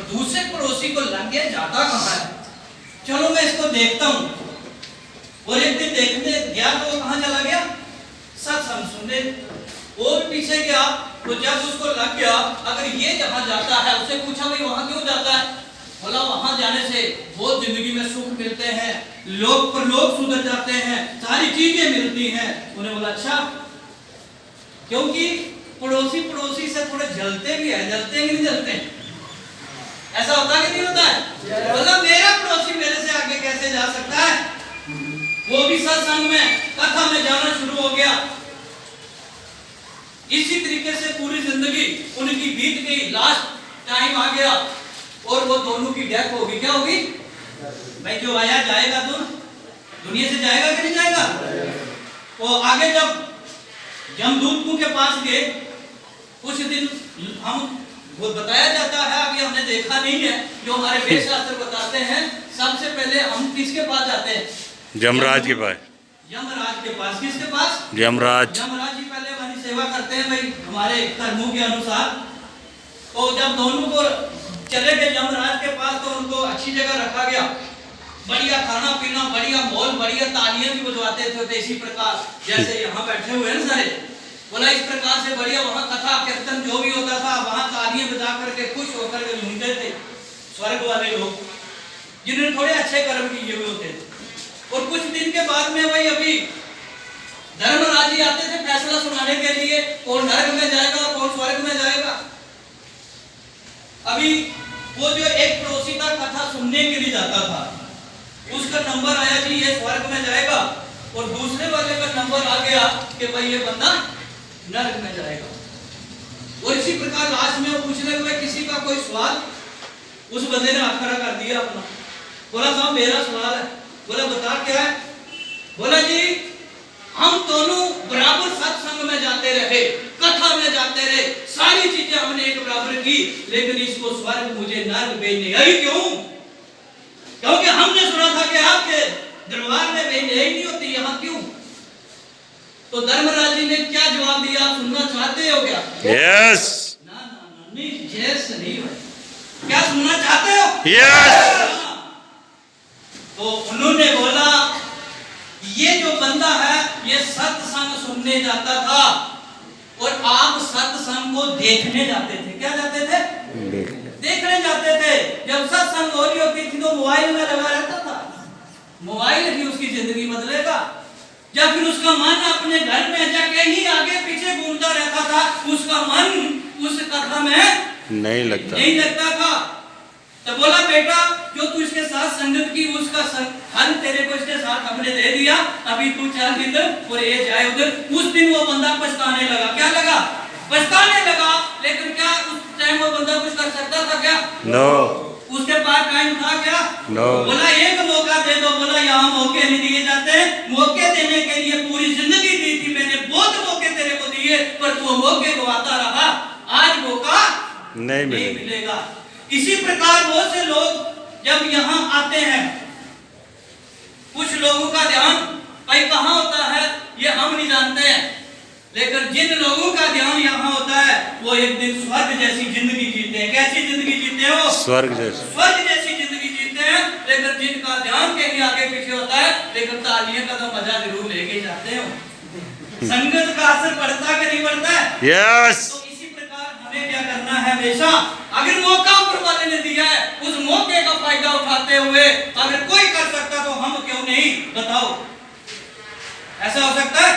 दूसरे पड़ोसी को लग गया जाता कहाँ है, चलो मैं इसको देखता हूँ। और एक दिन देखने गया तो वो कहाँ चला गया, सत्संग सुनने। वो भी पीछे गया, तो जब उसको लग गया अगर ये जहाँ जाता है, उसे पूछा भाई वहां क्यों जाता है, बोला वहां जाने से बहुत जिंदगी में सुख मिलते हैं, लोग पर लोग सुधर जाते हैं, सारी चीजें मिलती हैं। उन्हें बोला अच्छा, क्योंकि पड़ोसी पड़ोसी से थोड़े जलते भी है, जलते हैं कि नहीं जलते, ऐसा होता कि नहीं होता है। बोला मेरा पड़ोसी मेरे से आगे कैसे जा सकता है। वो भी सत्संग में कथा में जाना शुरू हो गया। इसी तरीके से पूरी जिंदगी उनकी बीत गई, लास्ट टाइम आ गया और वो दोनों की डेथ होगी। क्या होगी भाई, जो आया जाएगा तो दुनिया से जाएगा कि नहीं जाएगा। वो आगे जब यमदूत के पास गए, कुछ दिन हम वो बताया जाता है, अभी हमने देखा नहीं है, जो हमारे वेद शास्त्र बताते हैं, सबसे पहले हम किसके पास जाते हैं, यमराज के पास। यमराज के पास। किसके पास, यमराज। यमराज जी पहले हमारी सेवा करते हैं भाई हमारे धर्मों के अनुसार। तो जब दोनों को चले गए यमराज के पास, तो उनको अच्छी जगह रखा गया, बढ़िया खाना पीना, बढ़िया मॉल, बढ़िया तालियां भी बजवाते थे इसी प्रकार जैसे यहाँ बैठे हुए हैं सारे। बोला इस प्रकार से बढ़िया वहाँ कथा कीर्तन जो भी होता था, वहाँ तालियां बजा करके खुश होकर के झूमते थे स्वर्ग वाले लोग, जिन्होंने थोड़े अच्छे कर्म किए हुए होते थे। और कुछ दिन के बाद में भाई अभी धर्मराज जी आते थे फैसला सुनाने के लिए, कौन नरक में जाएगा और कौन स्वर्ग में जाएगा। अभी वो जो एक पड़ोसी था कथा सुनने के लिए जाता था, उसका नंबर आया जी ये स्वर्ग में जाएगा, और दूसरे वाले का नंबर आ गया कि भाई ये बंदा नरक में जाएगा। और इसी प्रकार लास्ट में वो पूछने लगे किसी का कोई सवाल, उस बंदे ने हाथ खड़ा कर दिया अपना, बोला साहब मेरा सवाल है। बोला बता क्या है। बोला जी हम दोनों बराबर सत्संग में जाते रहे, कथा में जाते रहे, सारी चीजें हमने एक बराबर की, लेकिन इसको स्वर्ग मुझे नरक भेजने आई क्यों, क्योंकि हमने सुना था कि आपके दरबार में भेजने ही नहीं होती, यहाँ क्यों। तो धर्मराज जी ने क्या जवाब दिया, आप सुनना चाहते हो क्या। यस। ना ना ना नहीं, जैस नहीं भाई, क्या सुनना चाहते हो। यस। तो उन्होंने बोला ये जो बंदा है ये सत्संग सुनने जाता था, और आप सत्संग को देखने जाते थे। क्या जाते थे, देखने जाते थे। जब सत्संग हो रही होती थी तो मोबाइल में लगा रहता था, मोबाइल ही उसकी जिंदगी बदलेगा। जब फिर उसका मन अपने घर में जाके ही आगे पीछे घूमता रहता था, उसका मन उस कथा में नहीं लगता था। तो बोला बेटा जो तू इसके साथ संगत की, उसका फल तेरे को इसके साथ हमने दे दिया, अभी तू चल इधर और ये जाए उधर। उस दिन वो बंदा पछताने लगा। क्या लगा, पछताने लगा। लेकिन क्या उस टाइम वो बंदा कुछ कर सकता था क्या, नो। उसके पास टाइम था क्या, नो। बोला एक मौका दे दो। बोला यहाँ मौके नहीं दिए जाते, मौके देने के लिए पूरी जिंदगी दी थी मैंने, बहुत मौके तेरे को दिए, पर तू मौके गवाता रहा, आज मौका नहीं मिलेगा। इसी प्रकार बहुत से लोग जब यहाँ आते हैं, कुछ लोगों का ध्यान भाई कहाँ होता है ये हम नहीं जानते हैं, लेकिन जिन लोगों का ध्यान यहाँ होता है वो एक दिन स्वर्ग जैसी जिंदगी जीते हैं। कैसी जिंदगी जीते हो, स्वर्ग जैसी जिंदगी जीते हैं। लेकिन जिनका ध्यान कहीं आगे पीछे होता है, लेकिन तालियों का तो मजा जरूर लेके जाते हो। संगत का असर पड़ता कि नहीं पड़ता है। यस। हमें क्या करना है, हमेशा अगर मौका ऊपर वाले ने दिया है, उस मौके का फायदा उठाते हुए अगर कोई कर सकता तो हम क्यों नहीं, बताओ ऐसा हो सकता है।